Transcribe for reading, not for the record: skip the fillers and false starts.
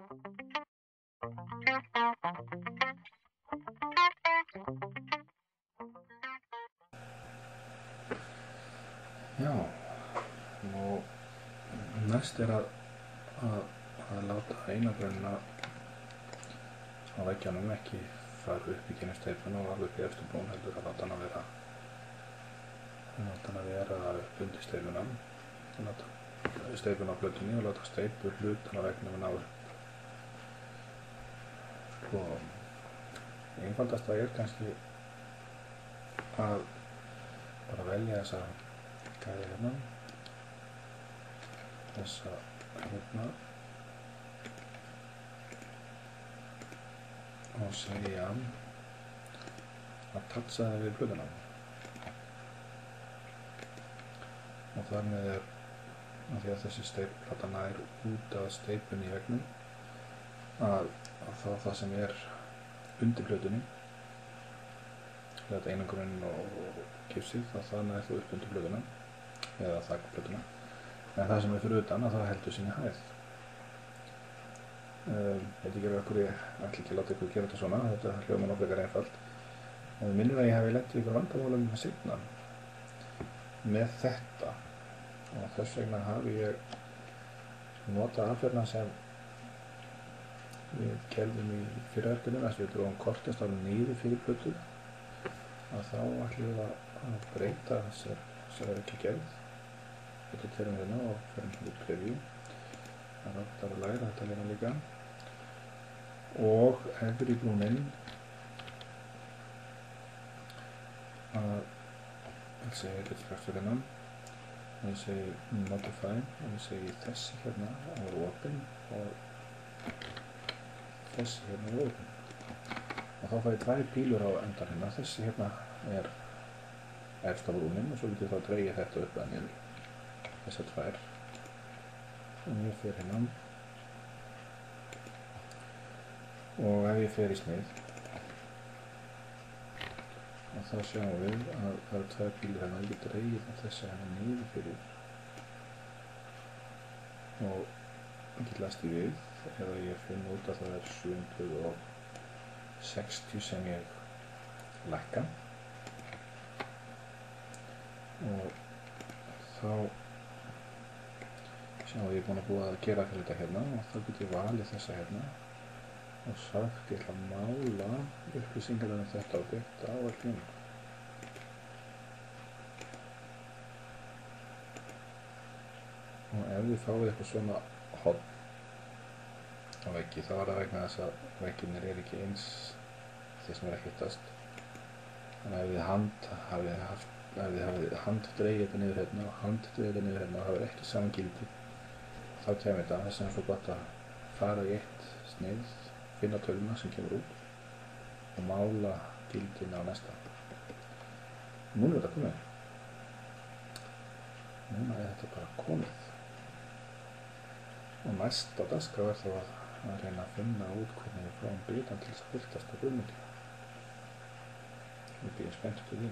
Já, og næst að láta einabrunna á veggjanum ekki fara upp í gegnum og alveg upp í efstu brún, heldur að láta hana vera upp undir steypuna, láta steypuna á plötunni og láta steypu hlutan á veggnum ná upp. Sko, einfaldast það kannski að bara velja þessa gæði hérna, þessa hérna og segja að toucha það við plötuna. Og þar með að því að þessi steypuplata nær út að steypunni í veggnum að þá það sem undir plötunni, þetta einangurinn og gipsið, það nær þú upp undir plötuna eða þakplötuna, en það sem fyrir utan að það heldur sinni hæð. Ég veit ekki af hverju ég ætla ekki að láta ykkur gera þetta svona, þetta hljómar nokkuð frekar einfalt. En við minnum að ég hef lent í ykkur vandamálum seinna með þetta, og þess vegna hafi ég notað aðferðina sem við gerðum í fyrra verkefninu, þess að við dróðum kortestafnum niður fyrir plötu, að þá ætlum við að breyta þessari ekki gerð. Þetta terum við hérna og ferum út preview. Það er að læra þetta hérna líka. Og efri brúnin að ég segi eitthvað kraftur hérna og ég segi modify og ég segi þessi hérna á open og þessi hérna á open. Og þá fæ ég tvær pílur á endan hérna. Þessi hérna efst á brúnin og svo getur ég þá dreigja þetta upp að niður. Þessar tvær. Og ég fer hérna. Og ef ég fer í snið og þá sjáum við að það eru tvær pílur hérna. Ég get dreigið þessi hérna niður fyrir og ég get læst í við eða ég finn út að það 760 sem ég lækka og þá sjáum við ég er búinn að búa að gera fyrir þetta hérna og þá get ég valið þessa hérna og sagt ég ætla að mála upplýsingar um þetta objekt á öllum. Og ef þið fáið eitthvað svona horn á veggi þá það vegna þess að vegginir ekki eins þeir sem að hittast. Þannig að ef þið hafið handdreigið þetta niður hérna og handdreigið þetta niður hérna og það ekki saman gildi, þá kemur þetta. Þess vegna er svo gott að fara í eitt snið, finna töluna sem kemur út og mála gildin á næsta. Núna þetta komið. Núna þetta bara komið. Og næsta dagskrá þá að reyna að finna út hvernig við fáum bitan til þess að birtast á grunnmyndina. Ég býð spennt til því.